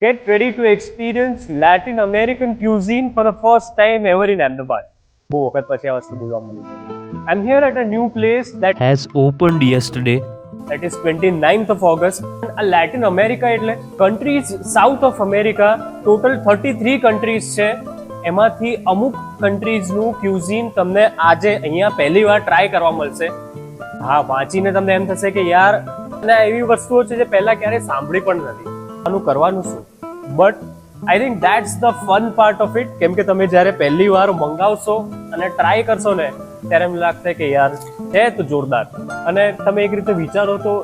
Get ready to experience Latin American cuisine for the first time ever in Ahmedabad. બહુ વખત પછી આ વસ્તુ જોવા મળી. I'm here at a new place that has opened yesterday. that is 29th of August. A Latin America એટલે countries south of America, total 33 countries છે. એમાંથી અમુક કન્ટ્રીઝનું ક્યુઝીન તમને આજે અહીંયા પહેલી વાર ટ્રાય કરવા મળશે. હા, વાંચીને તમને એમ થશે કે યાર અને એવી વસ્તુઓ છે જે પહેલા ક્યારે સાંભળી પણ નથી. આનું કરવાનું શું? But I think that's the fun part of it. કેમ કે તમે જ્યારે પહેલી વાર મંગાવશો અને ટ્રાય કરશો ને ત્યારે એમ લાગશે કે યાર છે તો જોરદાર. અને તમે એક રીતે વિચારો તો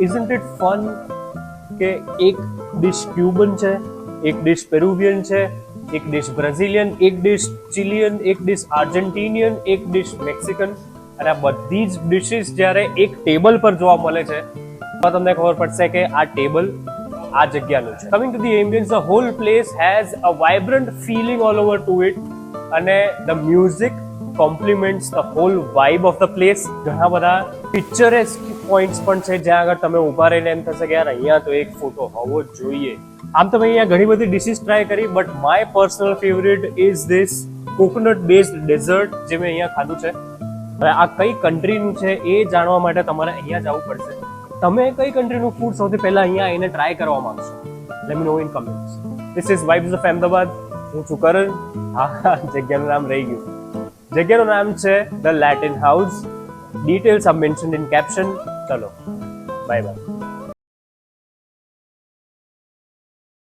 ઇઝન્ટ ઇટ ફન કે એક ડિશ ક્યુબન છે, એક ડિશ પેરુવિયન છે, એક ડિશ બ્રાઝિલિયન, એક ડિશ ચિલિયન, એક ડિશ આર્જેન્ટિનિયન, એક ડિશ મેક્સિકન, અને આ બધી જ ડિશિસ જ્યારે એક ટેબલ પર જોવા મળે છે તો તમને ખબર પડશે કે આ ટેબલ આ જગ્યાનું છે. Coming to the ambience, the whole place has a vibrant feeling all over to it, અને the music compliments the whole vibe of the place. ઘણા બધા પિક્ચરેસ્ક પોઈન્ટ્સ પણ છે જ્યાં આગળ તમે ઊભા રહીને એમ થશે કે યાર અહીંયા તો એક ફોટો હોવો જ જોઈએ. આમ તો મેં અહીંયા ઘણી બધી ડિશિસ ટ્રાય કરી, but my personal favourite is this coconut based dessert જે મેં અહીંયા ખાધું છે. હવે આ કઈ કન્ટ્રીનું છે એ જાણવા માટે તમારે અહીંયા જવું પડશે. તમે કઈ કન્ટ્રીનું ફૂડ સૌથી પહેલા અહીંયા આવીને ટ્રાય કરવા માંગશો? Let me know in comments. This is vibes of Ahmedabad. હું છું કરણ. હા, જગ્યાનું નામ રહી ગયું. જગ્યાનું નામ છે the Latin House. Details are mentioned in caption. ચલો, બાય બાય.